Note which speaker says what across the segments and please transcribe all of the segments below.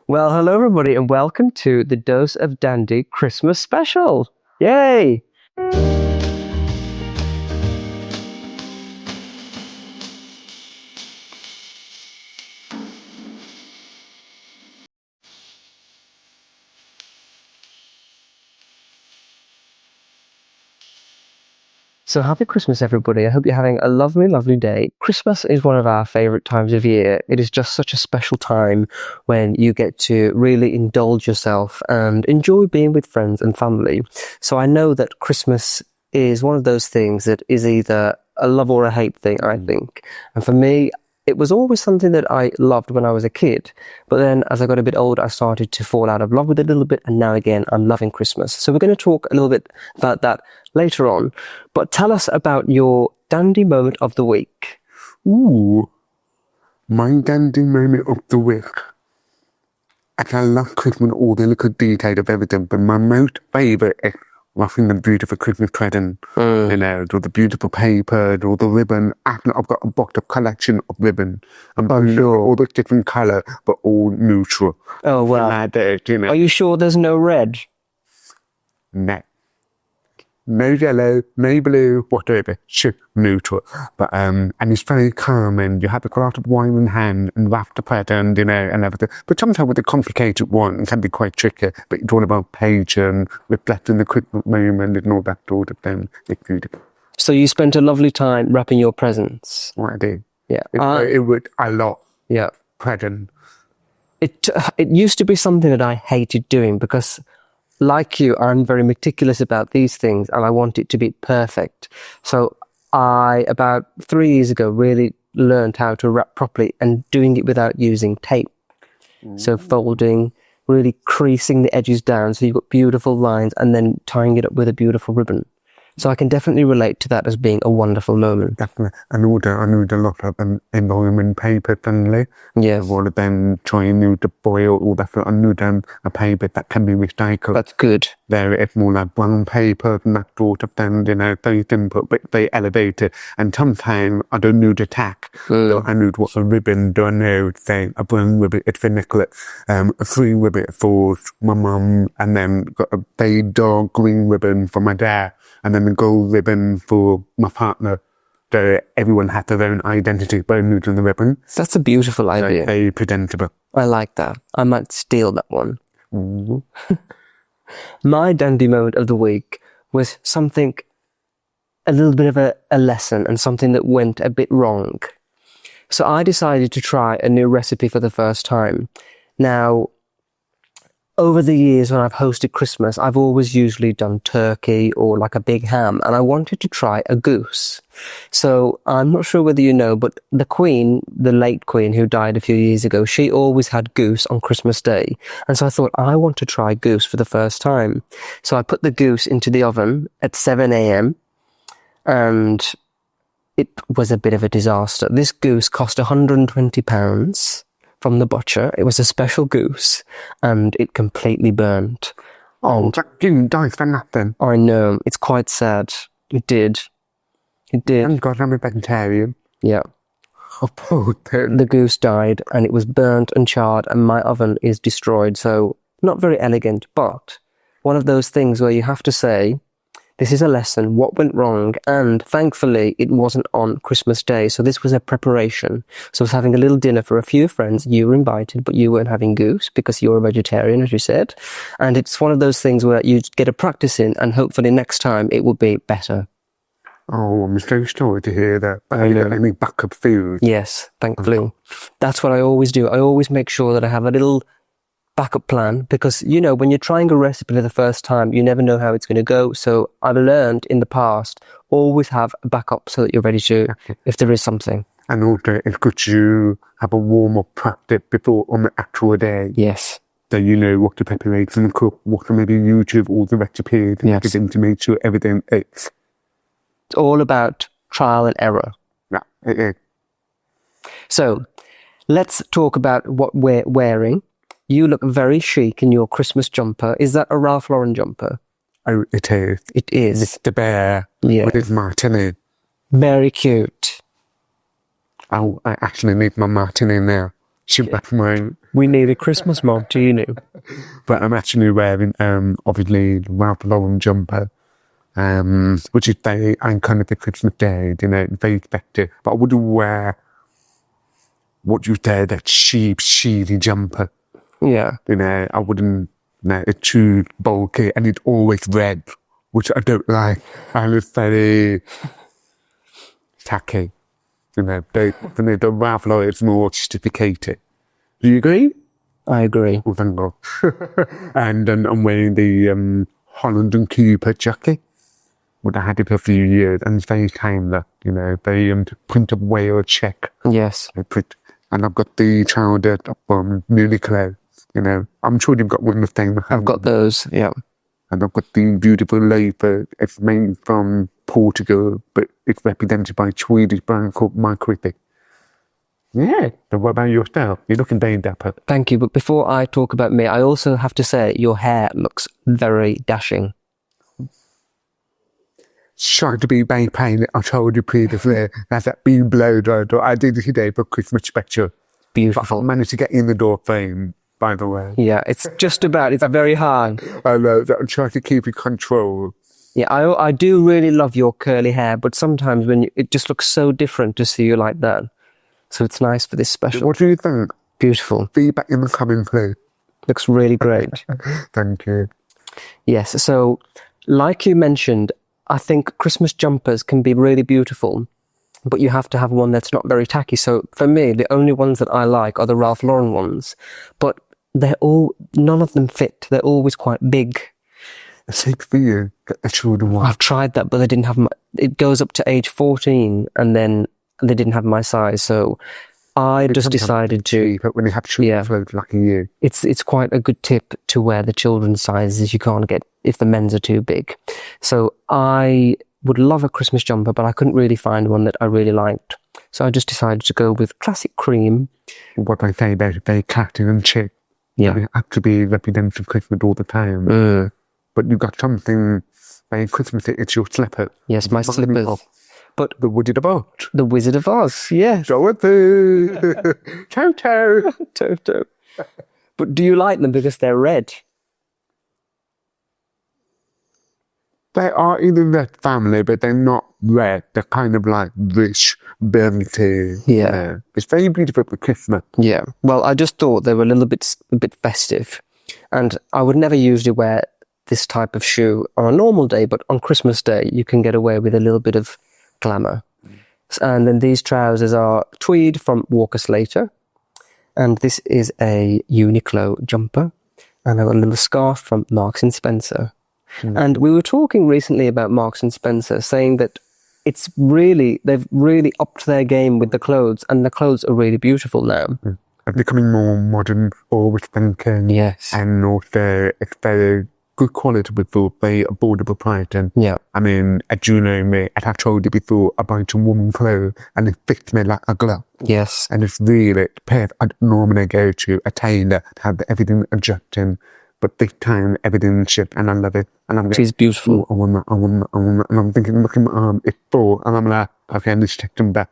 Speaker 1: Well, hello everybody, and welcome to the Dose of Dandy Christmas special. Yay! So happy Christmas, everybody. I hope you're having a lovely, lovely day. Christmas is one of our favourite times of year. It is just such a special time when you get to really indulge yourself and enjoy being with friends and family. So I know that Christmas is one of those things that is either a love or a hate thing, I think. And for me, it was always something that I loved when I was a kid. But then as I got a bit older, I started to fall out of love with it a little bit. And now again, I'm loving Christmas. So we're going to talk a little bit about that later on. But tell us about your dandy moment of the week.
Speaker 2: Ooh, my dandy moment of the week. I love Christmas, all the little details of everything, but my most favourite is wrapping the beautiful Christmas present, you know, with the beautiful paper, all the ribbon. I've got a box of collection of ribbon. I'm sure all the different colour, but all neutral.
Speaker 1: Oh, wow.
Speaker 2: You know.
Speaker 1: Are you sure there's no red?
Speaker 2: No. No yellow, no blue, whatever, neutral. But, and it's very calming. You have a glass of wine in hand and wrap the present, you know, and everything. But sometimes with the complicated one, it can be quite tricky. But it's all about patience, reflecting the Christmas moment and all that sort of thing. It's beautiful.
Speaker 1: So you spent a lovely time wrapping your presents.
Speaker 2: What I do.
Speaker 1: Yeah.
Speaker 2: It would a lot.
Speaker 1: Yeah.
Speaker 2: Present.
Speaker 1: It used to be something that I hated doing because, like you, I'm very meticulous about these things and I want it to be perfect. So I, about 3 years ago, really learned how to wrap properly and doing it without using tape. So folding, really creasing the edges down so you've got beautiful lines and then tying it up with a beautiful ribbon. So I can definitely relate to that as being a wonderful moment.
Speaker 2: Definitely. I need a lot of environment paper friendly.
Speaker 1: Yes.
Speaker 2: Rather than trying to boil all that. I need a paper that can be recycled.
Speaker 1: That's good.
Speaker 2: There it's more like brown paper and that sort of thing, you know, very simple, but they elevate it. And sometimes I don't need a tack. So I need what a ribbon, don't know, say a brown ribbon, it's for Nicolas, a green ribbon for my mum, and then got a very dark green ribbon for my dad, and then a gold ribbon for my partner. So everyone has their own identity by using the ribbon.
Speaker 1: That's a beautiful idea.
Speaker 2: Very presentable.
Speaker 1: I like that. I might steal that one. My dandy moment of the week was something, a little bit of a lesson and something that went a bit wrong. So I decided to try a new recipe for the first time. Now, over the years when I've hosted Christmas, I've always usually done turkey or like a big ham, and I wanted to try a goose. So I'm not sure whether you know, but the Queen, the late Queen who died a few years ago, she always had goose on Christmas Day. And so I thought, I want to try goose for the first time. So I put the goose into the oven at 7 a.m. and it was a bit of a disaster. This goose cost £120 from the butcher. It was a special goose and it completely burnt.
Speaker 2: Oh, that didn't die for nothing.
Speaker 1: I know, it's quite sad. It did. It did.
Speaker 2: Thank God I'm a vegetarian.
Speaker 1: Yeah.
Speaker 2: Oh, poor thing.
Speaker 1: The goose died and it was burnt and charred and my oven is destroyed. So not very elegant, but one of those things where you have to say, this is a lesson, what went wrong, and thankfully it wasn't on Christmas Day, so this was a preparation. So I was having a little dinner for a few friends. You were invited, but you weren't having goose because you're a vegetarian, as you said. And it's one of those things where you get a practice in, and hopefully next time it will be better.
Speaker 2: Oh, I'm so sorry to hear that.
Speaker 1: I know.
Speaker 2: Any backup food?
Speaker 1: Yes, thankfully. That's what I always do. I always make sure that I have a little backup plan because, you know, when you're trying a recipe for the first time, you never know how it's going to go. So I've learned in the past, always have a backup so that you're ready to, if there is something.
Speaker 2: And also, it's good to have a warm-up practice before on the actual day.
Speaker 1: Yes.
Speaker 2: So you know what to prepare and cook, what to maybe YouTube, all the recipes,
Speaker 1: yes.
Speaker 2: To make sure everything is.
Speaker 1: It's all about trial and error.
Speaker 2: Yeah, it is.
Speaker 1: So, let's talk about what we're wearing. You look very chic in your Christmas jumper. Is that a Ralph Lauren jumper?
Speaker 2: Oh, it is.
Speaker 1: It is.
Speaker 2: Mr. Bear
Speaker 1: Yeah.
Speaker 2: with his martini.
Speaker 1: Very cute.
Speaker 2: Oh, I actually need my martini now. Ship back mine.
Speaker 1: We need a Christmas mug, do you know?
Speaker 2: But I'm actually wearing, obviously, the Ralph Lauren jumper, which is very iconic for Christmas Day, you know, very festive. But I wouldn't wear what you say, that sheedy jumper.
Speaker 1: Yeah.
Speaker 2: You know, I wouldn't, it's too bulky and it's always red, which I don't like. And it's very tacky. You know, the Ralph Lauren is more sophisticated. Do you agree?
Speaker 1: I agree.
Speaker 2: Oh, thank God. And I'm wearing the Holland and Cooper jacket. Well, I had it for a few years, and it's very timeless, you know, very print of whale check.
Speaker 1: Yes.
Speaker 2: And I've got the chowder from Nicolas, you know. I'm sure you've got one of the same.
Speaker 1: I've got those, yeah.
Speaker 2: And I've got the beautiful loafer. It's made from Portugal, but it's represented by a Swedish brand called Microific. Yeah. So what about yourself? You're looking very dapper.
Speaker 1: Thank you, but before I talk about me, I also have to say your hair looks very dashing.
Speaker 2: Trying to be very plain. I told you previously that being blowed out. I did it today for Christmas special.
Speaker 1: Beautiful.
Speaker 2: But I managed to get in the door frame, by the way.
Speaker 1: Yeah, it's just about, it's very hard.
Speaker 2: I know that I'm trying to keep in control.
Speaker 1: Yeah, I do really love your curly hair, but sometimes it just looks so different to see you like that. So it's nice for this special.
Speaker 2: What do you think?
Speaker 1: Beautiful.
Speaker 2: Feedback in the comment, please.
Speaker 1: Looks really great.
Speaker 2: Thank you.
Speaker 1: Yes, so like you mentioned, I think Christmas jumpers can be really beautiful, but you have to have one that's not very tacky. So for me, the only ones that I like are the Ralph Lauren ones, but none of them fit. They're always quite big.
Speaker 2: Take for you, get the children one.
Speaker 1: I've tried that, but they didn't have it goes up to age 14, and then they didn't have my size. So I just decided to.
Speaker 2: But when you have children like you,
Speaker 1: it's quite a good tip to wear the children's sizes. You can't get if the men's are too big. So I would love a Christmas jumper, but I couldn't really find one that I really liked. So I just decided to go with classic cream.
Speaker 2: What I say about it, very catty and chic.
Speaker 1: Yeah.
Speaker 2: You have to be representative Christmas all the time. But you've got something very Christmassy. It's your slippers.
Speaker 1: Yes, my slippers. But
Speaker 2: the Wizard of Oz.
Speaker 1: The Wizard of Oz, yes.
Speaker 2: Dorothy. Toto.
Speaker 1: Toto. But do you like them because they're red?
Speaker 2: They are in the red family, but they're not red. They're kind of like rich, burgundy.
Speaker 1: Yeah.
Speaker 2: It's very beautiful for Christmas.
Speaker 1: Yeah. Well, I just thought they were a bit festive. And I would never usually wear this type of shoe on a normal day, but on Christmas Day, you can get away with a little bit of glamour. And then these trousers are tweed from Walker Slater. And this is a Uniqlo jumper. And I've got a little scarf from Marks and Spencer. And we were talking recently about Marks and Spencer, saying that they've really upped their game with the clothes, and the clothes are really beautiful now.
Speaker 2: They're becoming more modern, always thinking.
Speaker 1: Yes.
Speaker 2: And also, it's very good quality before, very affordable price. And
Speaker 1: yeah.
Speaker 2: I mean, as you know me, as I've told you before, I buy some woman clothes and it fits me like a glove.
Speaker 1: Yes.
Speaker 2: And it's really perfect. I normally go to a tailor to have everything adjusting. But this time, everything's shipped, and I love it. And I'm
Speaker 1: She's beautiful.
Speaker 2: I want that. And I'm thinking, look at my arm, it's full. And I'm like, okay, let's check them back.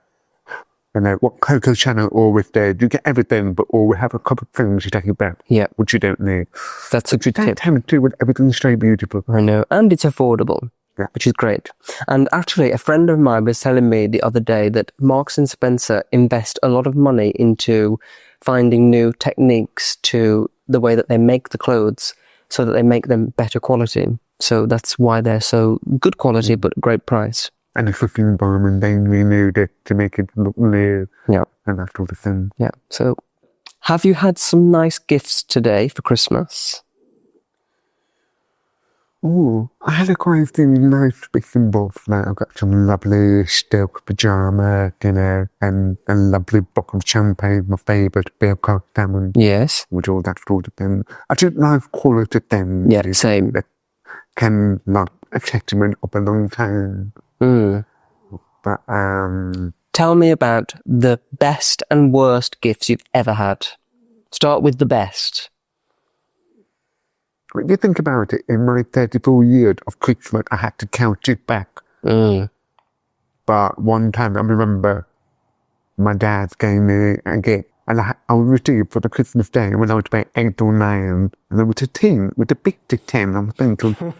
Speaker 2: You know, what Coco Chanel always did, you get everything, but we have a couple of things you take it back.
Speaker 1: Yeah.
Speaker 2: Which you don't need.
Speaker 1: That's a good tip.
Speaker 2: Tend to with everything's so beautiful.
Speaker 1: I know. And it's affordable.
Speaker 2: Yeah.
Speaker 1: Which is great. And actually, a friend of mine was telling me the other day that Marks and Spencer invest a lot of money into finding new techniques to the way that they make the clothes so that they make them better quality. So that's why they're so good quality, but great price.
Speaker 2: And the cooking environment, they renewed it to make it look new.
Speaker 1: Yeah.
Speaker 2: And that sort of thing.
Speaker 1: Yeah. So have you had some nice gifts today for Christmas?
Speaker 2: Oh, I had a quite a few nice bits and bobs. Like I got some lovely silk pyjama, you know, and a lovely bottle of champagne, my favourite, beer coke salmon.
Speaker 1: Yes.
Speaker 2: Which all that sort of thing. I just like quality things.
Speaker 1: Yeah, same.
Speaker 2: That can like a sentiment of a long time. But
Speaker 1: tell me about the best and worst gifts you've ever had. Start with the best.
Speaker 2: If you think about it, in my 34 years of Christmas, I had to count it back. But one time, I remember my dad gave me a gift, And I received for the Christmas day when I was about 8 or 9. And there was a tin with a big tin. I'm thinking,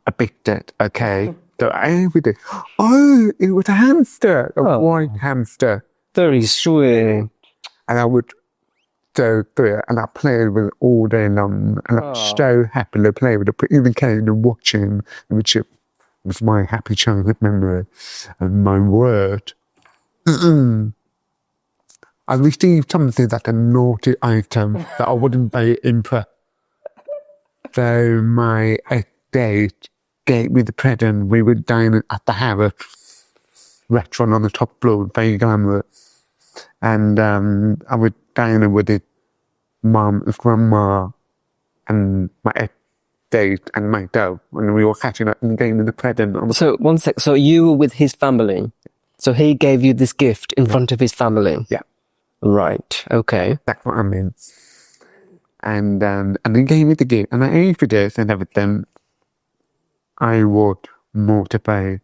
Speaker 2: a big tit, okay. So every day, oh, it was a hamster, a white hamster.
Speaker 1: Very sweet.
Speaker 2: And I would go through it and I played with it all day long. And I was so happy to play with it, but even came and watching, which it was my happy childhood memory. And my word, I received something that's a naughty item that I wasn't very impressed. So my date gave me the present. We were dining at the Harrods restaurant on the top floor, very glamorous. And I was dining with his mum, his grandma, and my ex-date and my dad. And we were catching up and gave me the present.
Speaker 1: So, one sec. So you were with his family. So he gave you this gift in front of his family?
Speaker 2: Yeah.
Speaker 1: Right. Okay.
Speaker 2: That's what I mean. And he gave me the gift. And I ate it and everything. I was mortified.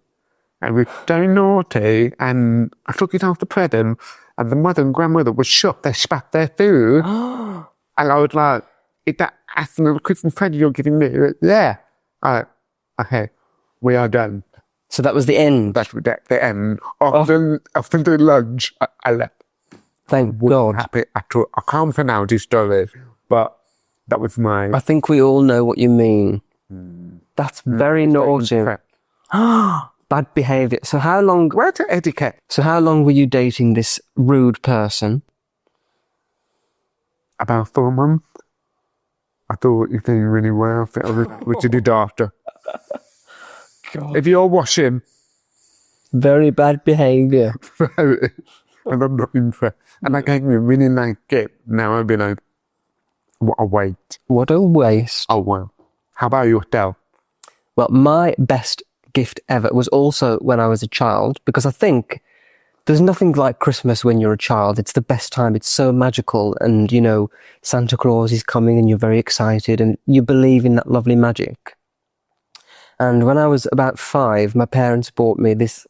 Speaker 2: I was so naughty, and I took it off the present, and the mother and grandmother were shocked. They spat their food. And I was like, is that afternoon Christmas present you're giving me? Yeah. Okay, we are done.
Speaker 1: So that was the end?
Speaker 2: That's the end. After the lunch, I left.
Speaker 1: Thank God.
Speaker 2: Happy after I can't pronounce this story, but that was my...
Speaker 1: I think we all know what you mean. That's very naughty. Bad behaviour. So how long...
Speaker 2: Where's the etiquette?
Speaker 1: So how long were you dating this rude person?
Speaker 2: About 4 months. I thought you did really well. What you did after. God. If you're washing...
Speaker 1: Very bad behaviour.
Speaker 2: And I'm not interested. And I gave me a really nice gift. Now I'd be like, what a waste.
Speaker 1: What a waste.
Speaker 2: Oh, well. How about yourself?
Speaker 1: Well, my best gift ever was also when I was a child, because I think there's nothing like Christmas when you're a child. It's the best time. It's so magical. And, you know, Santa Claus is coming and you're very excited and you believe in that lovely magic. And when I was about 5, my parents bought me this,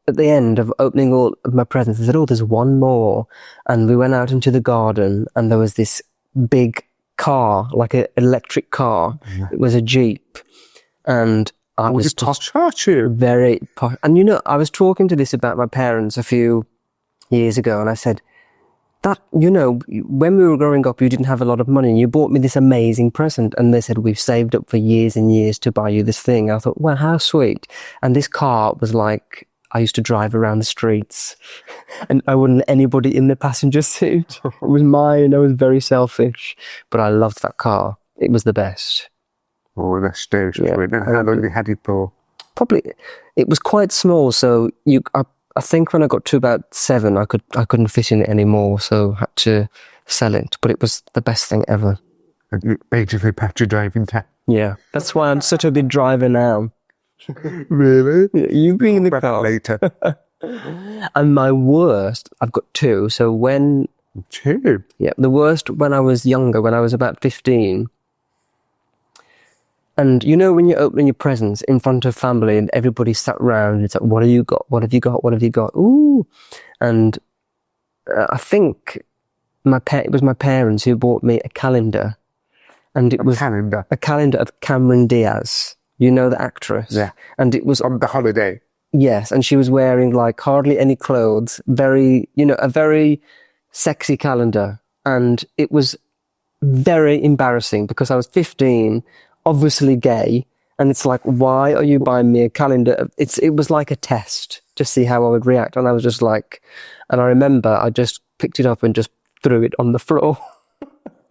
Speaker 1: at the end of opening all of my presents, they said, oh, there's one more. And we went out into the garden and there was this big car, like an electric car. Yeah. It was a Jeep. And I was just very posh. And you know, I was talking to this about my parents a few years ago, and I said, that, you know, when we were growing up, you didn't have a lot of money, and you bought me this amazing present. And they said, we've saved up for years and years to buy you this thing. I thought, wow, how sweet. And this car was like, I used to drive around the streets, and I wouldn't let anybody in the passenger seat. It was mine. I was very selfish, but I loved that car. It was the best.
Speaker 2: Oh, that's dangerous. Yeah. How long you had it for?
Speaker 1: Probably, it was quite small. So I think when I got to about 7, I couldn't fit in it anymore. So I had to sell it. But it was the best thing ever.
Speaker 2: Basically, passed your driving test.
Speaker 1: Yeah, that's why I'm such a good driver now.
Speaker 2: Really?
Speaker 1: You being in the car
Speaker 2: later.
Speaker 1: And my worst, I've got 2. So when
Speaker 2: 2,
Speaker 1: yeah, the worst when I was younger, when I was about 15. And you know, when you're opening your presents in front of family and everybody sat around, it's like, what have you got? What have you got? What have you got? Ooh. And I think it was my parents who bought me a calendar. And it was a calendar of Cameron Diaz. You know the actress?
Speaker 2: Yeah.
Speaker 1: And it was
Speaker 2: on the holiday.
Speaker 1: Yes. And she was wearing like hardly any clothes, very, you know, a very sexy calendar. And it was very embarrassing because I was 15, obviously gay, and it's like, why are you buying me a calendar? It was like a test to see how I would react, and I was just like, and I remember I just picked it up and just threw it on the floor.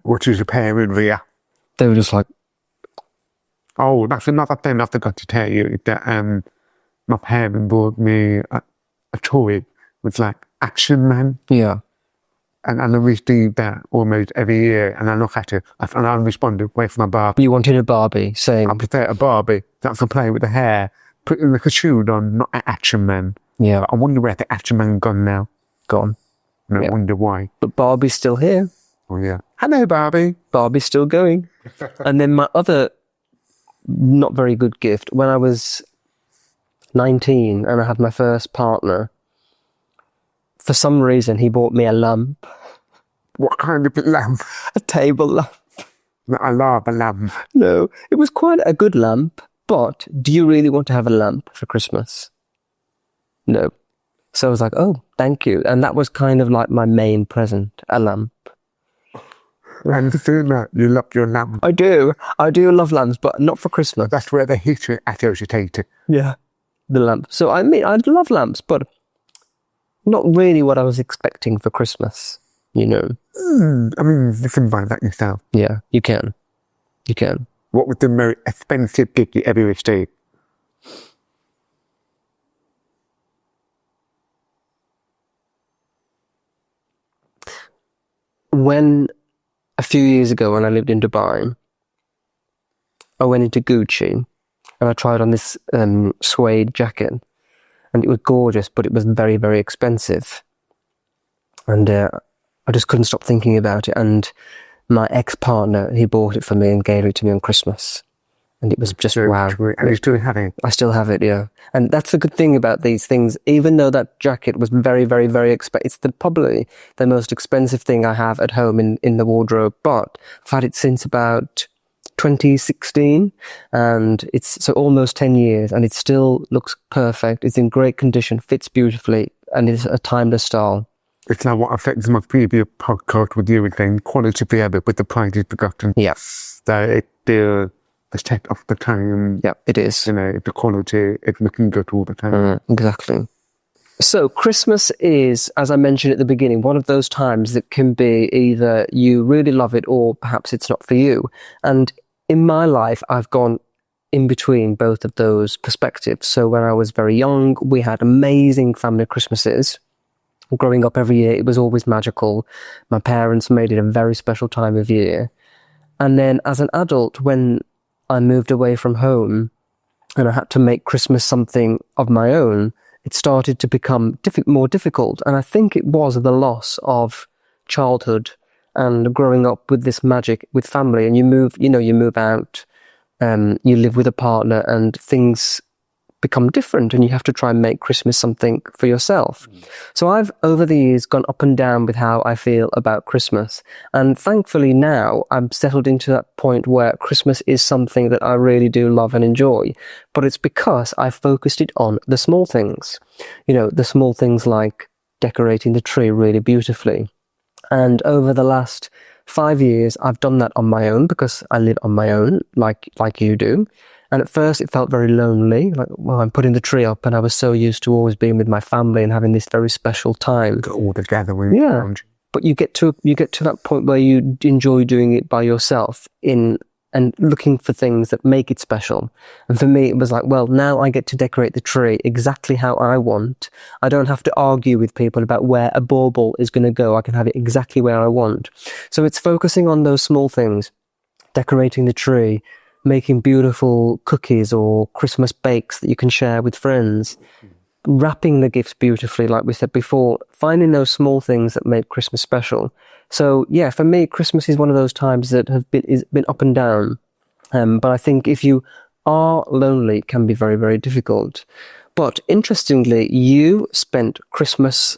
Speaker 2: What was your parent react?
Speaker 1: They were just like,
Speaker 2: oh, that's another thing I forgot to tell you, that my parent bought me a toy with like Action Man.
Speaker 1: Yeah.
Speaker 2: And I received that almost every year, and I look at it, and I responded, wait for my Barbie.
Speaker 1: You wanted a Barbie, saying...
Speaker 2: I prefer a Barbie that can play with the hair, putting like a shoe on, not an Action Man.
Speaker 1: Yeah.
Speaker 2: I wonder where the Action Man gone now.
Speaker 1: Gone.
Speaker 2: And I wonder why.
Speaker 1: But Barbie's still here.
Speaker 2: Oh, yeah. Hello, Barbie.
Speaker 1: Barbie's still going. And then my other not very good gift, when I was 19 and I had my first partner, for some reason he bought me a lamp.
Speaker 2: What kind of lamp?
Speaker 1: A table lamp.
Speaker 2: I love a lamp.
Speaker 1: No, it was quite a good lamp, but do you really want to have a lamp for Christmas? No. So I was like, oh, thank you. And that was kind of like my main present, a lamp.
Speaker 2: And soon that you love your lamp.
Speaker 1: I do love lamps, but not for Christmas.
Speaker 2: That's where the history associated.
Speaker 1: Yeah, the lamp. So I mean, I love lamps, but not really what I was expecting for Christmas, you know.
Speaker 2: I mean, you can buy that yourself.
Speaker 1: Yeah, you can. You can.
Speaker 2: What was the most expensive gift you ever received?
Speaker 1: A few years ago when I lived in Dubai, I went into Gucci and I tried on this suede jacket, and it was gorgeous, but it was very, very expensive. And I just couldn't stop thinking about it. And my ex-partner, he bought it for me and gave it to me on Christmas. And it was just, wow.
Speaker 2: And you still have it?
Speaker 1: I still have it, yeah. And that's the good thing about these things. Even though that jacket was very, very, very expensive, it's probably the most expensive thing I have at home in the wardrobe. But I've had it since about 2016, and it's so almost 10 years, and it still looks perfect. It's in great condition, fits beautifully, and it's a timeless style.
Speaker 2: It's like what affects my previous podcast with you again, quality forever, with the price is forgotten.
Speaker 1: Yeah.
Speaker 2: So the set of the time.
Speaker 1: Yeah, it is.
Speaker 2: You know, the quality, it's looking good all the time.
Speaker 1: Exactly. So Christmas is, as I mentioned at the beginning, one of those times that can be either you really love it or perhaps it's not for you. And in my life, I've gone in between both of those perspectives. So when I was very young, we had amazing family Christmases. Growing up every year, it was always magical. My parents made it a very special time of year. And then as an adult, when I moved away from home and I had to make Christmas something of my own, it started to become more difficult. And I think it was the loss of childhood and growing up with this magic with family. And you move out, you live with a partner, and things become different, and you have to try and make Christmas something for yourself. So I've, over the years, gone up and down with how I feel about Christmas. And thankfully now I'm settled into that point where Christmas is something that I really do love and enjoy. But it's because I focused it on the small things. You know, the small things like decorating the tree really beautifully. And over the last 5 years, I've done that on my own because I live on my own, like you do. And at first it felt very lonely, like, well, I'm putting the tree up, and I was so used to always being with my family and having this very special time.
Speaker 2: All the gathering.
Speaker 1: Yeah. But you get to that point where you enjoy doing it by yourself and looking for things that make it special. And for me, it was like, well, now I get to decorate the tree exactly how I want. I don't have to argue with people about where a bauble is going to go. I can have it exactly where I want. So it's focusing on those small things, decorating the tree, making beautiful cookies or Christmas bakes that you can share with friends, wrapping the gifts beautifully, like we said before, finding those small things that make Christmas special. So yeah, for me, Christmas is one of those times that has been up and down. But I think if you are lonely, it can be very, very difficult. But interestingly, you spent Christmas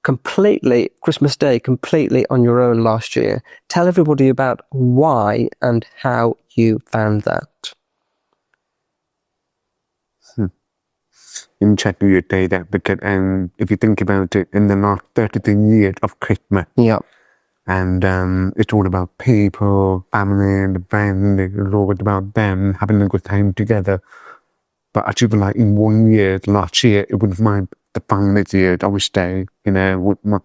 Speaker 1: Day completely on your own last year. Tell everybody about why and how you found that.
Speaker 2: Interesting you say that, because if you think about it, in the last 33 years of Christmas,
Speaker 1: yeah,
Speaker 2: and it's all about people, family, and the band. It's all about them having a good time together. But I feel like in 1 year, last year, it was the finest year I would say, you know, with my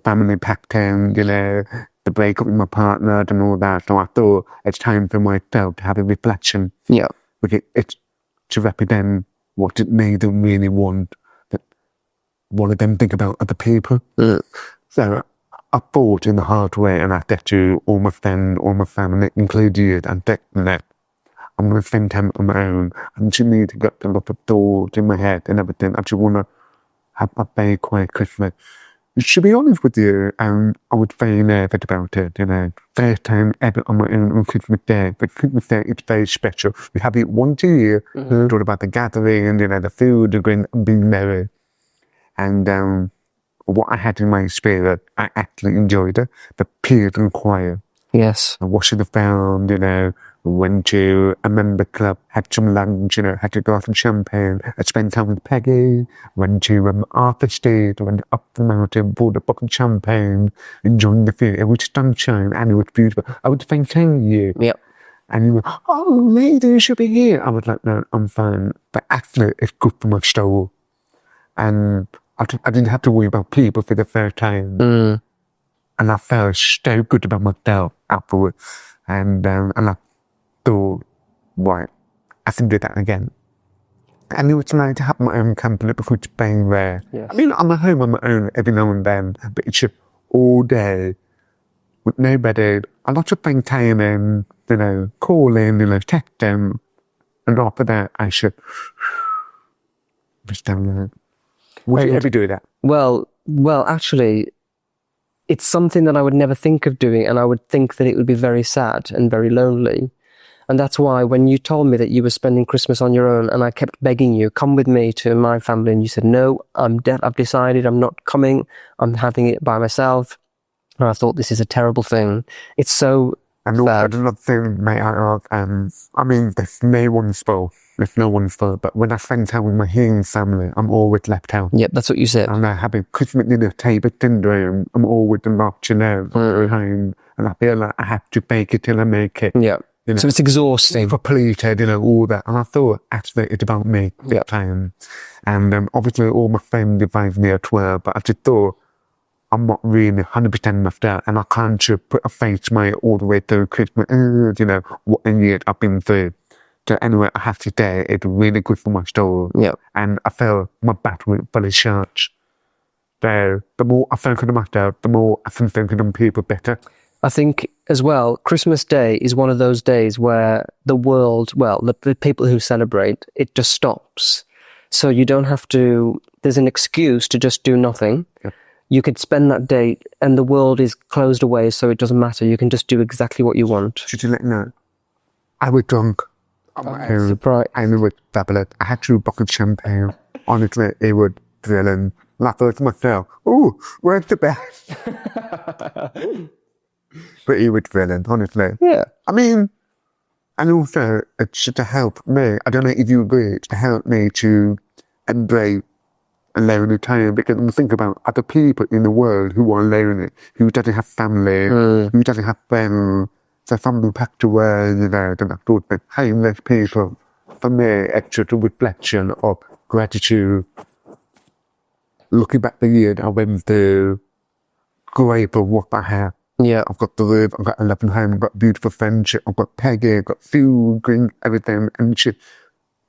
Speaker 2: family packed in, you know, the breakup with my partner and all that. So I thought it's time for myself to have a reflection.
Speaker 1: Yeah.
Speaker 2: Because it's to represent what it made them really want, that one of them think about other people. So I thought in the hard way, and I said to all my friends, all my family, including you, and that I'm going to spend time on my own. I just need to get a lot of thoughts in my head and everything. I just want to have a very quiet Christmas. To be honest with you, I was very nervous about it, you know. First time ever on my own on Christmas Day. But Christmas Day is very special. We have it once a year, all about the gathering and, you know, the food, and being merry. And what I had in my spirit, I actually enjoyed it. The peace and quiet.
Speaker 1: Yes.
Speaker 2: I washing around, went to a member club, had some lunch, had a glass of champagne. I spent time with Peggy, went to Arthur Street, went up the mountain, bought a bottle of champagne, enjoying the view. It was sunshine and it was beautiful. I was thanking you.
Speaker 1: Yep.
Speaker 2: And you were, oh, lady, you should be here. I was like, no, I'm fine. But actually, it's good for my soul. And I didn't have to worry about people for the first time. And I felt so good about myself afterwards. And I thought, right, I can do that again. And it was nice to have my own company because it's being rare.
Speaker 1: Yes.
Speaker 2: I mean, I'm at home on my own every now and then, but it's just all day with nobody. A lot of maintaining, calling, text them. And after that, I should just down there. Would you ever do that?
Speaker 1: Well, actually, it's something that I would never think of doing, and I would think that it would be very sad and very lonely. And that's why when you told me that you were spending Christmas on your own, and I kept begging you, come with me to my family, and you said, no, I've decided I'm not coming, I'm having it by myself. And I thought, this is a terrible thing. It's so
Speaker 2: And
Speaker 1: sad.
Speaker 2: another thing, mate, I mean, there's no one's fault. There's no one's fault. But when I spend time with my healing family, I'm always left out.
Speaker 1: Yep, that's what you said.
Speaker 2: And I having Christmas dinner table syndrome. I'm always not, home. And I feel like I have to bake it till I make it.
Speaker 1: Yeah. So it's exhausting.
Speaker 2: Completed, all that. And I thought, actually, it's about me.
Speaker 1: Yeah.
Speaker 2: Time. And obviously, all my friends advised me as well. But I just thought, I'm not really 100% myself. And I can't just put a face my all the way through Christmas. What a year I've been through. So anyway, I have to say, it's really good for my soul.
Speaker 1: Yeah.
Speaker 2: And I felt my battery fully charged. So the more I focus on myself, the more I can focus on people better.
Speaker 1: I think as well, Christmas Day is one of those days where the world, the people who celebrate, it just stops. So you don't have to, there's an excuse to just do nothing.
Speaker 2: Yeah.
Speaker 1: You could spend that day and the world is closed away, so it doesn't matter. You can just do exactly what you want.
Speaker 2: Should you let me know? I was drunk on my own.
Speaker 1: Surprise.
Speaker 2: And it was fabulous. I had 2 bottles of champagne. Honestly, it was thrilling. And I thought to myself, oh, where's the best? But it was thrilling, honestly.
Speaker 1: Yeah.
Speaker 2: I mean, and also, it's to help me. I don't know if you agree, it's to help me to embrace a lonely time, because I'm thinking about other people in the world who are lonely, who doesn't have family, who doesn't have friends, so family packed away, then I thought that homeless people, for me, it's just a reflection of gratitude. Looking back the year that I went through, grateful for what I have.
Speaker 1: Yeah.
Speaker 2: I've got the live, I've got a loving home, I've got a beautiful friendship, I've got Peggy, I've got food, drink, everything, and just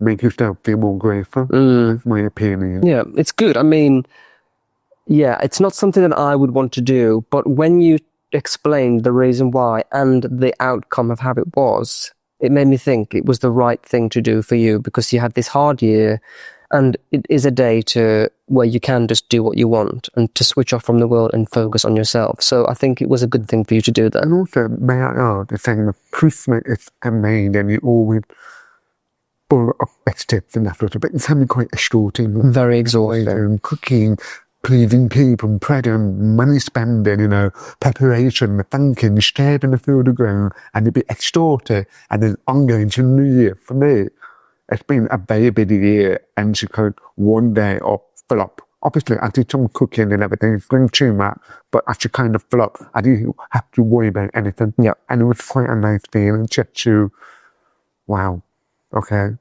Speaker 2: make yourself feel more grateful. That's my opinion.
Speaker 1: Yeah, it's good. I mean, yeah, it's not something that I would want to do, but when you explained the reason why and the outcome of how it was, it made me think it was the right thing to do for you, because you had this hard year, and it is a day where you can just do what you want and to switch off from the world and focus on yourself. So I think it was a good thing for you to do that.
Speaker 2: And also, may I add, the thing that Christmas is amazing, and you always full of festive and that sort of, but it can be quite exhausting.
Speaker 1: Very exhausting.
Speaker 2: Cooking, pleasing people, present, money spending, preparation, thanking, sharing the food around, and it'd be exhausting, and then ongoing to New Year. For me, it's been a very busy year, and she could one day off fill up. Obviously, I did some cooking and everything, it's going too much, but I should kind of fill up. I didn't have to worry about anything.
Speaker 1: Yeah.
Speaker 2: And it was quite a nice feeling just to, wow, okay.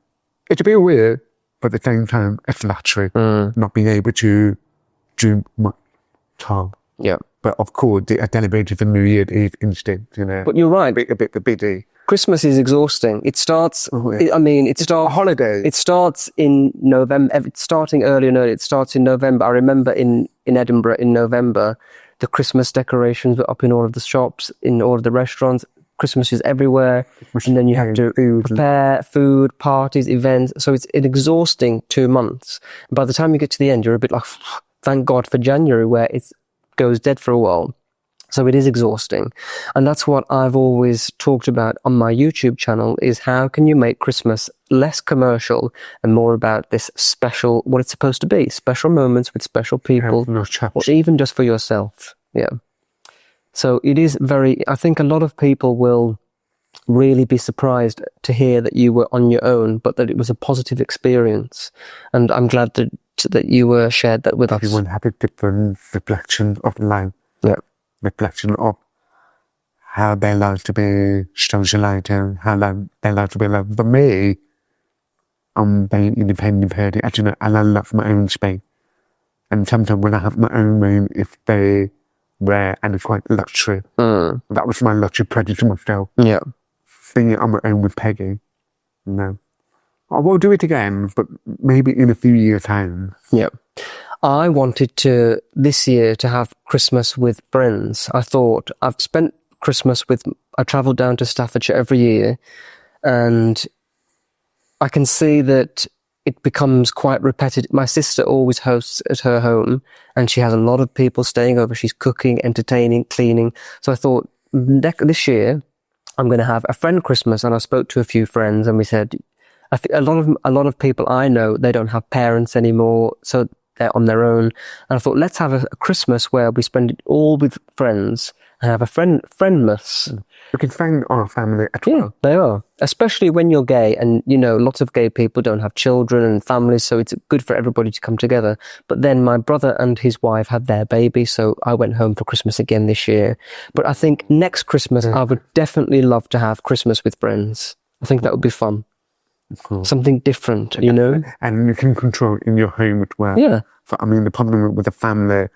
Speaker 2: It's a bit weird, but at the same time, it's luxury, not being able to do much time.
Speaker 1: Yeah.
Speaker 2: But of course, I celebrated the New Year Eve instant,
Speaker 1: But you're right.
Speaker 2: A bit busy.
Speaker 1: Christmas is exhausting. It starts, it starts...
Speaker 2: A holiday.
Speaker 1: It starts in November. It's starting earlier. No, it starts in November. I remember in Edinburgh in November, the Christmas decorations were up in all of the shops, in all of the restaurants. Christmas is everywhere. And then you have to prepare food, parties, events. So it's an exhausting 2 months. By the time you get to the end, you're a bit like, thank God for January, where it goes dead for a while. So it is exhausting. And that's what I've always talked about on my YouTube channel, is how can you make Christmas less commercial and more about this special, what it's supposed to be, special moments with special people, or even just for yourself. Yeah. So it is very, I think a lot of people will really be surprised to hear that you were on your own, but that it was a positive experience. And I'm glad that you shared that with us.
Speaker 2: Everyone had a different reflection of life.
Speaker 1: Yeah.
Speaker 2: Reflection of how they like to be socializing, how they like to be loved. For me, I'm very independent person. As you know, and I love my own space. And sometimes when I have my own room, it's very rare and it's quite luxury. That was my luxury present to myself.
Speaker 1: Yeah.
Speaker 2: Being on my own with Peggy. No. I will do it again, but maybe in a few years' time.
Speaker 1: Yeah. I wanted to, this year, to have Christmas with friends. I thought, I've spent Christmas I travel down to Staffordshire every year, and I can see that it becomes quite repetitive. My sister always hosts at her home, and she has a lot of people staying over. She's cooking, entertaining, cleaning. So I thought, this year, I'm going to have a friend Christmas. And I spoke to a few friends, and we said, I think a lot of people I know, they don't have parents anymore, so they're on their own. And I thought, let's have a Christmas where we spend it all with friends and have a friendmas.
Speaker 2: You can find our family at
Speaker 1: Yeah, they are. Especially when you're gay, and lots of gay people don't have children and families, so it's good for everybody to come together. But then my brother and his wife had their baby, so I went home for Christmas again this year. But I think next Christmas, I would definitely love to have Christmas with friends. I think that would be fun.
Speaker 2: Cool.
Speaker 1: Something different,
Speaker 2: And you can control in your home as well.
Speaker 1: Yeah.
Speaker 2: The problem with the family,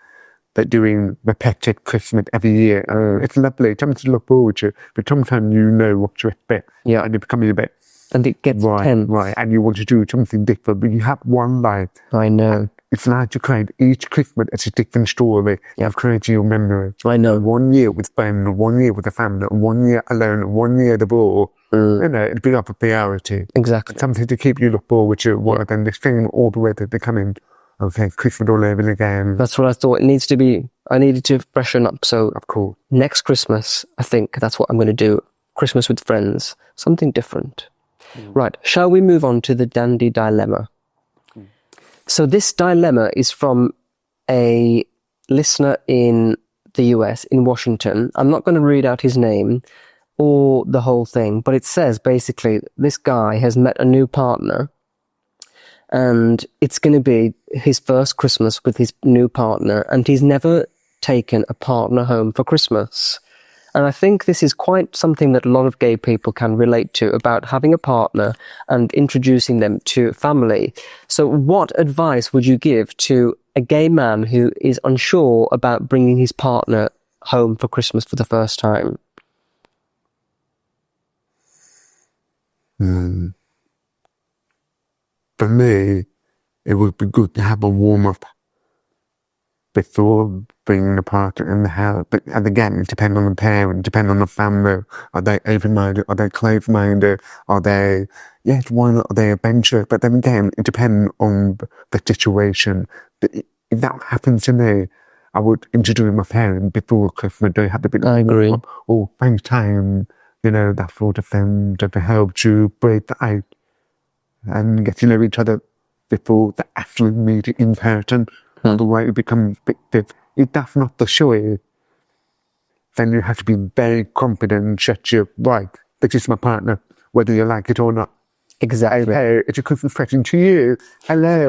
Speaker 2: they're doing repetitive Christmas every year. It's lovely, something to look forward to, but sometimes you know what to expect.
Speaker 1: Yeah.
Speaker 2: And you're becoming a bit...
Speaker 1: And it gets tense.
Speaker 2: Right, and you want to do something different, but you have one life.
Speaker 1: I know.
Speaker 2: It's like to create each Christmas as a different story. You have created your memory.
Speaker 1: I know. 1
Speaker 2: year with friends, 1 year with the family, 1 year alone, 1 year divorce. It'd be up a priority.
Speaker 1: Exactly.
Speaker 2: Something to keep you look forward to, rather than this thing all the way to becoming, okay, Christmas all over again.
Speaker 1: That's what I thought. I needed to freshen up. So,
Speaker 2: of course,
Speaker 1: next Christmas, I think that's what I'm going to do. Christmas with friends. Something different. Right. Shall we move on to the dandy dilemma? So this dilemma is from a listener in the US, in Washington. I'm not going to read out his name or the whole thing, but it says basically this guy has met a new partner, and it's going to be his first Christmas with his new partner, and he's never taken a partner home for Christmas. And I think this is quite something that a lot of gay people can relate to, about having a partner and introducing them to family. So what advice would you give to a gay man who is unsure about bringing his partner home for Christmas for the first time?
Speaker 2: For me, it would be good to have a warm-up before bringing the partner in the house. But and again, it depends on the parent, depends on the family. Are they open-minded? Are they closed-minded? Are they, yes, why not? Are they adventurous? But then again, it depends on the situation. But if that happens to me, I would introduce my parents before Christmas. They have to be,
Speaker 1: I agree.
Speaker 2: Oh, thanks time, that sort of thing, that helps you break the ice and get to know each other before the actual meeting in person. Otherwise, it becomes fictive. If that's not the show, then you have to be very confident that you're right. This is my partner, whether you like it or not.
Speaker 1: Exactly.
Speaker 2: Hey, it's a Christmas present to you. Hello.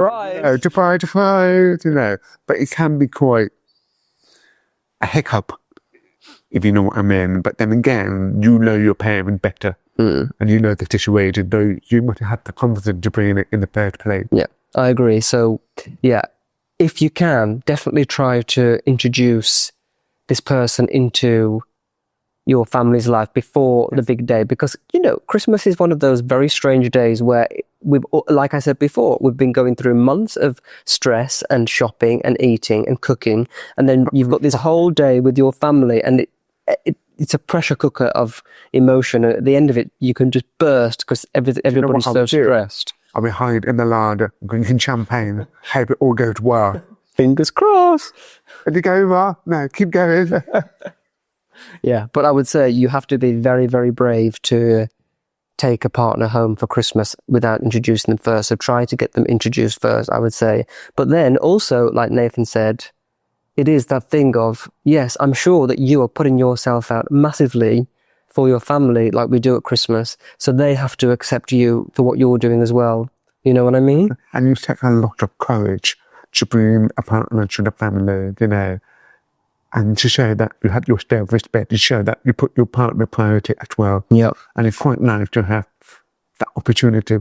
Speaker 1: Surprise.
Speaker 2: Surprise. But it can be quite a hiccup, if you know what I mean. But then again, you know your parent better. And you know the situation, though you must have the confidence to bring it in the first place.
Speaker 1: Yeah, I agree. So, yeah. If you can, definitely try to introduce this person into your family's life before the big day, because, Christmas is one of those very strange days where like I said before, we've been going through months of stress and shopping and eating and cooking, and then you've got this whole day with your family, and it's a pressure cooker of emotion. And at the end of it, you can just burst because everybody's so stressed.
Speaker 2: I'll be hiding in the larder, drinking champagne, hope it all goes well.
Speaker 1: Fingers crossed.
Speaker 2: Did it go well? No, keep going.
Speaker 1: Yeah, but I would say you have to be very, very brave to take a partner home for Christmas without introducing them first. So try to get them introduced first, I would say. But then also, like Nathan said, it is that thing of, yes, I'm sure that you are putting yourself out massively for your family like we do at Christmas. So they have to accept you for what you're doing as well. You know what I mean?
Speaker 2: And you take a lot of courage to bring a partner to the family, you know, and to show that you have your self-respect, to show that you put your partner priority as well.
Speaker 1: Yeah.
Speaker 2: And it's quite nice to have that opportunity.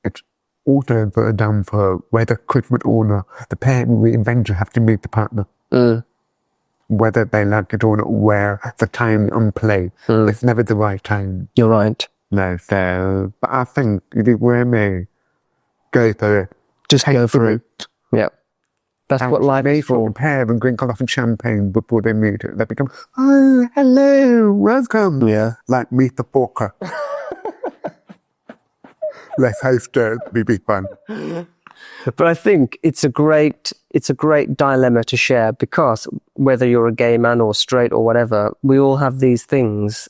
Speaker 2: It's also very down for whether Christmas or not, the parent will eventually have to meet the partner. Whether they like it or not, where the time and play. It's never the right time.
Speaker 1: You're right.
Speaker 2: No, so, but I think if you were me, go for it.
Speaker 1: Just go for it. Yeah. That's what life is for.
Speaker 2: Prepare and drink a lot of champagne before they meet it. They become, oh, hello, welcome.
Speaker 1: Yeah.
Speaker 2: Like Meet the Porker. Let's host it. It'll be fun.
Speaker 1: But I think it's a great dilemma to share, because whether you're a gay man or straight or whatever, we all have these things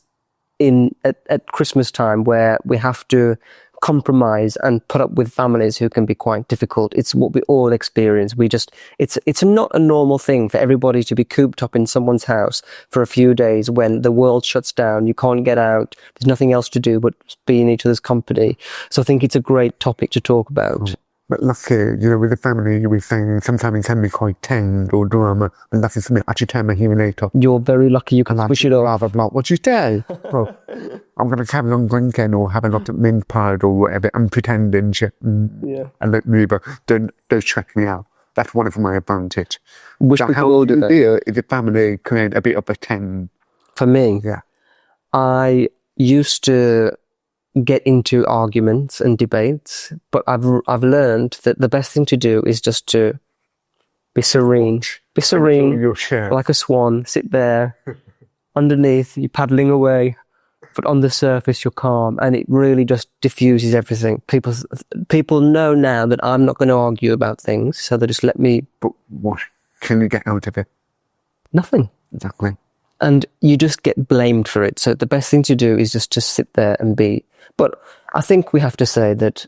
Speaker 1: at Christmas time where we have to compromise and put up with families who can be quite difficult. It's what we all experience. It's not a normal thing for everybody to be cooped up in someone's house for a few days when the world shuts down, you can't get out, there's nothing else to do but be in each other's company. So I think it's a great topic to talk about.
Speaker 2: But lucky, you know, with the family, you'll be saying sometimes it can be quite tense or drama. And lucky for me, I actually turn my hearing aid off.
Speaker 1: You're very lucky you can switch it off.
Speaker 2: Rather block what you say. Well, I'm going to carry on drinking or have a lot of mint pie or whatever and pretending shit. And let me, but don't stress me out. That's one of my advantage.
Speaker 1: Wish we could all do that.
Speaker 2: Is the family create a bit of a ten?
Speaker 1: For me,
Speaker 2: Yeah.
Speaker 1: I used to get into arguments and debates, but I've learned that the best thing to do is just to be serene. Be serene,
Speaker 2: Your share.
Speaker 1: like a swan. Sit there, underneath, you're paddling away, but on the surface you're calm, and it really just diffuses everything. People know now that I'm not going to argue about things, so they just let me.
Speaker 2: But what can you get out of it?
Speaker 1: Nothing.
Speaker 2: Exactly.
Speaker 1: And you just get blamed for it. So the best thing to do is just to sit there and be. But I think we have to say that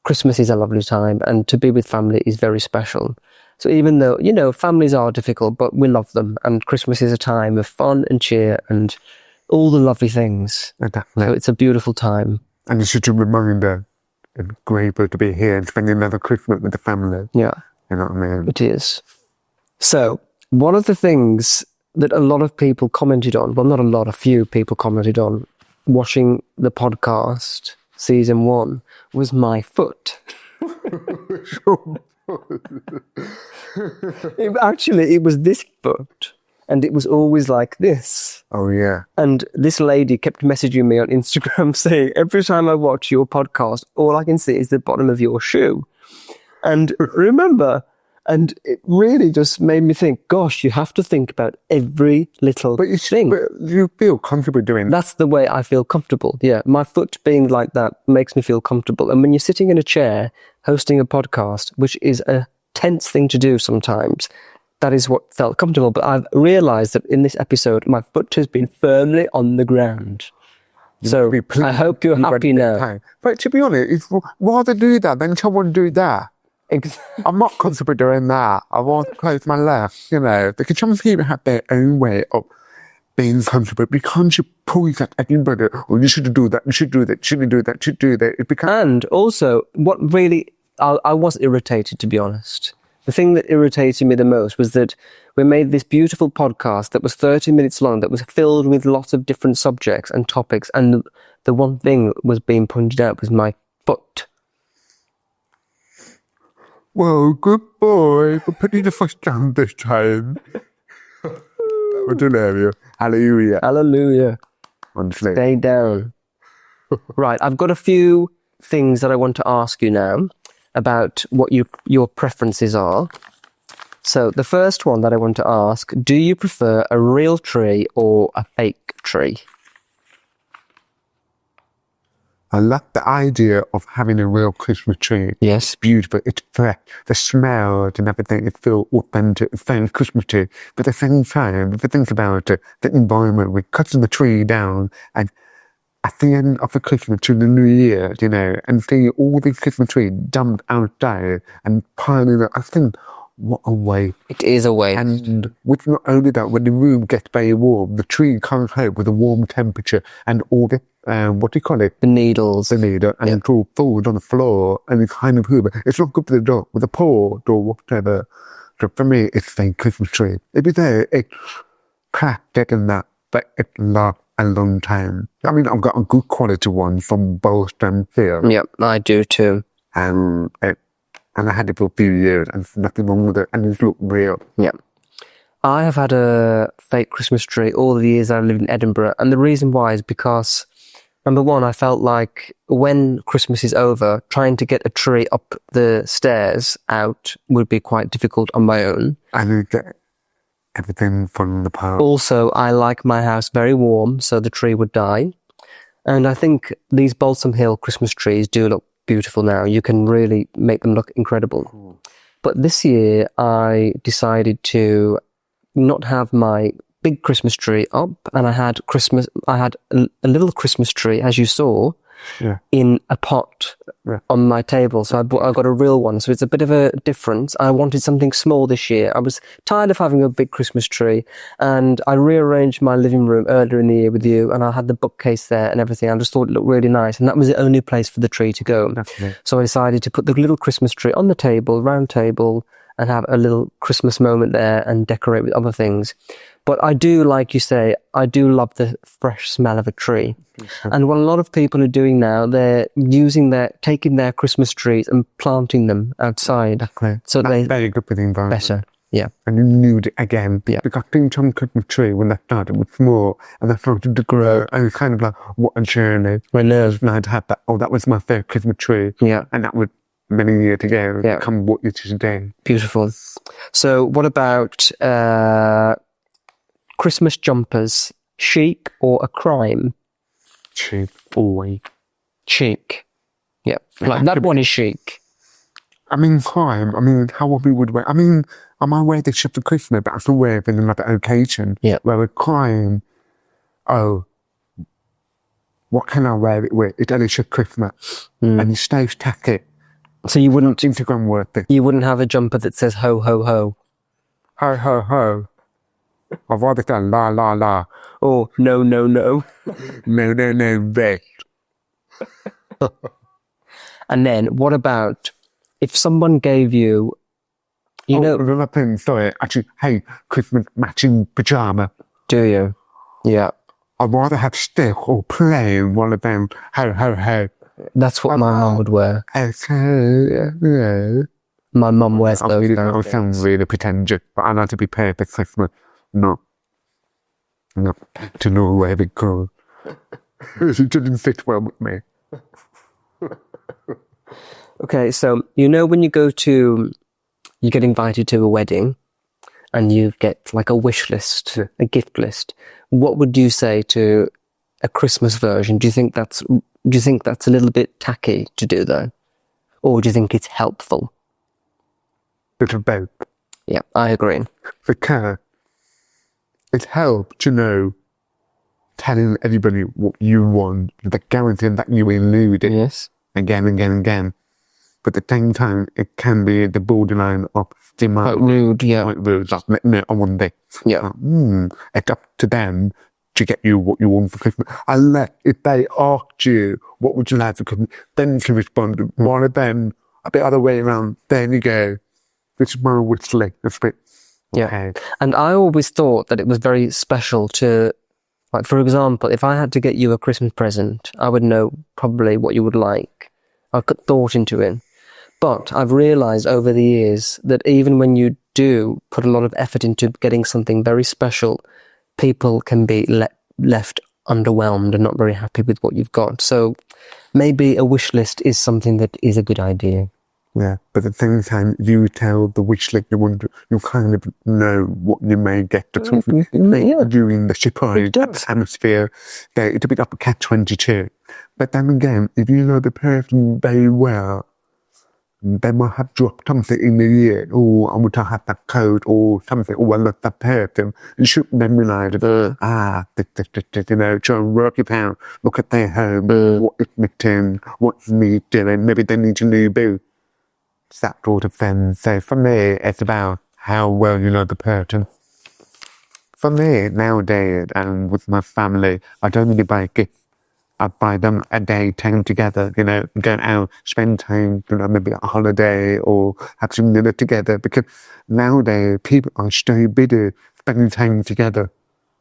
Speaker 1: Christmas is a lovely time, and to be with family is very special. So even though, you know, families are difficult, but we love them. And Christmas is a time of fun and cheer and all the lovely things.
Speaker 2: Exactly.
Speaker 1: So it's a beautiful time.
Speaker 2: And it's such a reminder and grateful to be here and spending another Christmas with the family.
Speaker 1: Yeah.
Speaker 2: You know what I mean?
Speaker 1: It is. So one of the things that a lot of people commented on, well, not a lot, a few people commented on watching the podcast, season 1, was my foot. It was this foot, and it was always like this.
Speaker 2: Oh, yeah.
Speaker 1: And this lady kept messaging me on Instagram saying, every time I watch your podcast, all I can see is the bottom of your shoe. And remember, and it really just made me think, gosh, you have to think about every little thing.
Speaker 2: But you feel comfortable doing that.
Speaker 1: That's the way I feel comfortable. Yeah, my foot being like that makes me feel comfortable. And when you're sitting in a chair hosting a podcast, which is a tense thing to do sometimes, that is what felt comfortable. But I've realised that in this episode, my foot has been firmly on the ground. So I hope you're happy now.
Speaker 2: But to be honest, it's rather do that than someone do that. I'm not comfortable doing that. I want to close my legs, you know, because some people have their own way of being comfortable. We can't pull that at anybody. Oh, you should do that, you should do that, shouldn't do that, should do that. It becomes...
Speaker 1: And also, what really, I was irritated, to be honest. The thing that irritated me the most was that we made this beautiful podcast that was 30 minutes long, that was filled with lots of different subjects and topics, and the one thing that was being pointed out was my foot.
Speaker 2: Well, good boy for putting the foot down this time. That was hilarious. Hallelujah.
Speaker 1: Hallelujah.
Speaker 2: Honestly.
Speaker 1: Stay down. Right, I've got a few things that I want to ask you now about what your preferences are. So the first one that I want to ask, do you prefer a real tree or a fake tree?
Speaker 2: I love the idea of having a real Christmas tree.
Speaker 1: Yes.
Speaker 2: It's beautiful. It's fresh. The smell and everything, it feels authentic. It feels Christmas tree. But at the same time, if you think about it, the environment, we're cutting the tree down and at the end of the Christmas to the New Year, you know, and seeing all these Christmas trees dumped outside and piling up, I think, what a way.
Speaker 1: It is a way.
Speaker 2: And with not only that, when the room gets very warm, the tree comes home with a warm temperature and all the, what do you call it?
Speaker 1: The needles.
Speaker 2: The needle, and it's all food on the floor, and it's kind of hoover. It's not good for the dog, with a paw or whatever. So for me, it's a Christmas tree. If it's there, it's cracked and that, but it lasts a long time. I mean, I've got a good quality one from both them here.
Speaker 1: Yep, I do too.
Speaker 2: And I had it for a few years, and there's nothing wrong with it, and it looked real.
Speaker 1: Yeah. I have had a fake Christmas tree all the years I lived in Edinburgh, and the reason why is because, number one, I felt like when Christmas is over, trying to get a tree up the stairs out would be quite difficult on my own.
Speaker 2: And you get everything from the park.
Speaker 1: Also, I like my house very warm, so the tree would die. And I think these Balsam Hill Christmas trees do look beautiful now. You can really make them look incredible.
Speaker 2: Cool.
Speaker 1: But this year, I decided to not have my big Christmas tree up, and I had a little Christmas tree, as you saw, in a pot on my table. So I got a real one. So it's a bit of a difference. I wanted something small this year. I was tired of having a big Christmas tree, and I rearranged my living room earlier in the year with you, and I had the bookcase there and everything. I just thought it looked really nice, and that was the only place for the tree to go. So I decided to put the little Christmas tree on the table, round table, and have a little Christmas moment there and decorate with other things. But I do, like you say, I do love the fresh smell of a tree. And what a lot of people are doing now, they're taking their Christmas trees and planting them outside.
Speaker 2: Exactly.
Speaker 1: So
Speaker 2: that's very good for the environment.
Speaker 1: better. Yeah.
Speaker 2: And you knew it again.
Speaker 1: Yeah.
Speaker 2: Because I think some Christmas tree, when they started, was small, and they started to grow, and it's kind of like, what a journey.
Speaker 1: I know.
Speaker 2: And I'd have that, that was my first Christmas tree.
Speaker 1: Yeah.
Speaker 2: And that was many years ago.
Speaker 1: Yeah.
Speaker 2: Come what it is today.
Speaker 1: Beautiful. So what about Christmas jumpers? Chic or a crime?
Speaker 2: Cheap, always.
Speaker 1: Chic. Yeah. Like that one is chic.
Speaker 2: I mean, crime. I mean, how we would wear. I mean, I might wear this shit for Christmas, but I still wear it in another occasion.
Speaker 1: Yeah.
Speaker 2: Where with crime, what can I wear it with? It's only just Christmas, and it stays tacky.
Speaker 1: So you wouldn't
Speaker 2: Instagram worth it.
Speaker 1: You wouldn't have a jumper that says ho ho ho.
Speaker 2: Ho ho ho. I've rather done la la la.
Speaker 1: Or no no no.
Speaker 2: No no no bet.
Speaker 1: And then what about if someone gave you, you know,
Speaker 2: another thing, sorry, actually, hey, Christmas matching pyjama.
Speaker 1: do you? Yeah.
Speaker 2: I'd rather have stick or plain one of them. Ho ho ho.
Speaker 1: That's what my mum would wear.
Speaker 2: Okay.
Speaker 1: My mum wears
Speaker 2: I
Speaker 1: those.
Speaker 2: really
Speaker 1: kind of
Speaker 2: don't
Speaker 1: things.
Speaker 2: sound really pretentious, but I like to be prepared for Christmas. No, to know where it goes. It didn't fit well with me.
Speaker 1: Okay, so you know when you get invited to a wedding and you get like a wish list, a gift list, what would you say to a Christmas version? Do you think that's a little bit tacky to do that? Or do you think it's helpful?
Speaker 2: Bit of both.
Speaker 1: Yeah, I agree.
Speaker 2: Because it helps to know telling everybody what you want, the guarantee that you include it
Speaker 1: Yes.
Speaker 2: again and again and again. But at the same time, it can be the borderline of demand.
Speaker 1: Quite rude, yeah.
Speaker 2: Quite rude. Like, no, I want this.
Speaker 1: Yeah.
Speaker 2: It's up to them to get you what you want for Christmas. Unless if they ask you, what would you like for Christmas, then you can respond. Rather than a bit other way around, then you go, this is my wish list. That's a bit,
Speaker 1: Yeah.
Speaker 2: okay.
Speaker 1: And I always thought that it was very special to, like, for example, if I had to get you a Christmas present, I would know probably what you would like. I put thought into it. But I've realized over the years that even when you do put a lot of effort into getting something very special, people can be left underwhelmed and not very happy with what you've got. So maybe a wish list is something that is a good idea.
Speaker 2: Yeah, but at the same time, you tell the wish list you want to, you kind of know what you may get
Speaker 1: Yeah.
Speaker 2: during the surprise
Speaker 1: It does.
Speaker 2: atmosphere. It's a bit up a catch-22. But then again, if you know the person very well, they might have dropped something in the year. Oh, I want to have that code or something. Oh, I love that person. You should then realize, try and work it out. Look at their home, what is missing, what's need doing. Maybe they need a new boot. It's that sort of thing. So for me, it's about how well you know the person. For me, nowadays, and with my family, I don't really buy gifts. I buy them a day, time together, go out, spend time, maybe a holiday or have some dinner together. Because nowadays, people are so busy spending time together.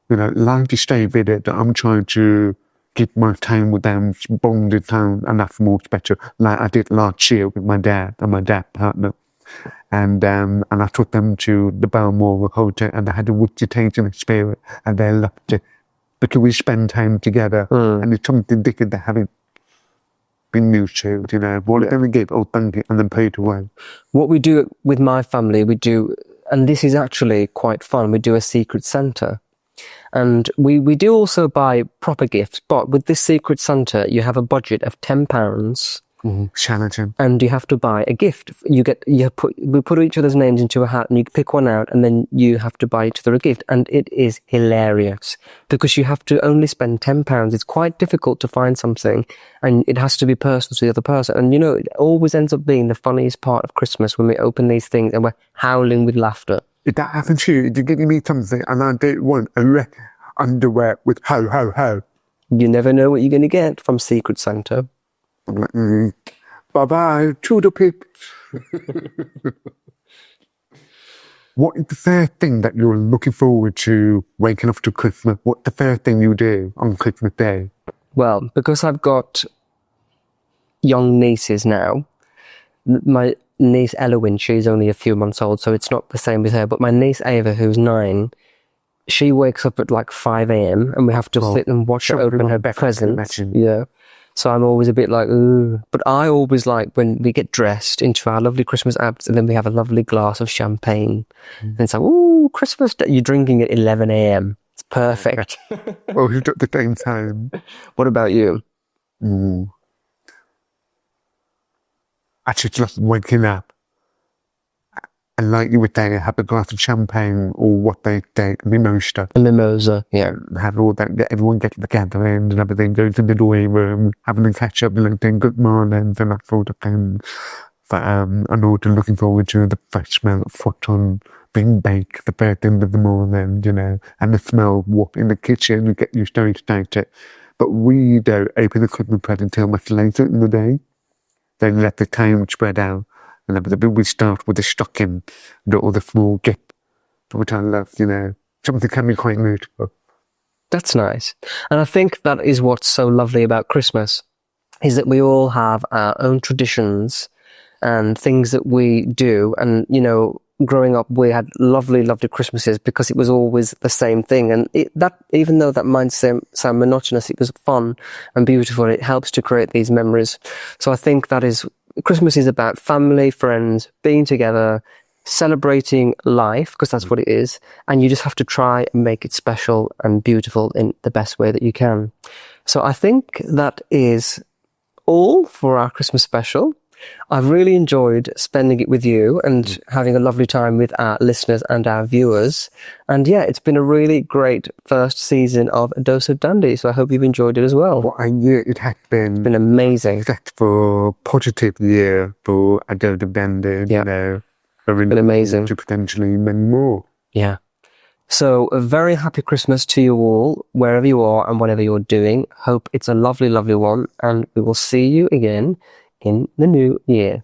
Speaker 2: Life is so busy that I'm trying to give my time with them, bonded time, and that's more special. Like I did last year with my dad and my dad partner. And I took them to the Balmoral Hotel and they had a vegetation experience and they loved it. Because we spend time together and it's something different that haven't been used to, whatever we give, thank you, and then pay it away.
Speaker 1: What we do with my family, and this is actually quite fun, we do a secret Santa. And we do also buy proper gifts, but with this secret Santa, you have a budget of £10.
Speaker 2: Challenging.
Speaker 1: And you have to buy a gift. We put each other's names into a hat and you pick one out and then you have to buy each other a gift. And it is hilarious because you have to only spend £10. It's quite difficult to find something and it has to be personal to the other person. And it always ends up being the funniest part of Christmas when we open these things and we're howling with laughter.
Speaker 2: If that happened to you, if you're giving me something and I don't want a red underwear with ho, ho, ho.
Speaker 1: You never know what you're going to get from Secret Santa.
Speaker 2: I'm like, bye-bye, to the pips. What is the first thing that you're looking forward to waking up to Christmas? What's the first thing you do on Christmas Day?
Speaker 1: Well, because I've got young nieces now, my niece Eloise, she's only a few months old, so it's not the same with her, but my niece Ava, who's 9, she wakes up at like 5 a.m. and we have to sit and watch her open her presents. Yeah. So I'm always a bit like, ooh. But I always like when we get dressed into our lovely Christmas outfits and then we have a lovely glass of champagne. And it's like, ooh, Christmas Day. You're drinking at 11 a.m. It's perfect.
Speaker 2: Well, we've got the same time.
Speaker 1: What about you?
Speaker 2: Actually, just waking up. And like you were saying, have a glass of champagne or what they say, a mimosa.
Speaker 1: A mimosa, yeah.
Speaker 2: Have all that, everyone get together and everything, go to the drawing room, having a catch up and saying good morning and that sort of thing. But I'm also looking forward to the fresh smell of cotton being baked the first thing of the morning, and the smell of what in the kitchen, you get used to it. But we don't open the Christmas present until much later in the day. Then let the time spread out. And then we start with the stocking, or the small gift, which I love, something can be quite beautiful.
Speaker 1: That's nice. And I think that is what's so lovely about Christmas, is that we all have our own traditions and things that we do. And, growing up, we had lovely, lovely Christmases because it was always the same thing. And even though that might sound monotonous, it was fun and beautiful. It helps to create these memories. So I think Christmas is about family, friends, being together, celebrating life, because that's what it is. And you just have to try and make it special and beautiful in the best way that you can. So I think that is all for our Christmas special. I've really enjoyed spending it with you and having a lovely time with our listeners and our viewers. And yeah, it's been a really great first season of A Dose of Dandy. So I hope you've enjoyed it as well.
Speaker 2: What a year it has been.
Speaker 1: It's been amazing.
Speaker 2: Except for positive year for A Dose of Dandy.
Speaker 1: Yeah. It's been amazing.
Speaker 2: To potentially many more.
Speaker 1: Yeah. So a very happy Christmas to you all, wherever you are and whatever you're doing. Hope it's a lovely, lovely one. And we will see you again in the new year.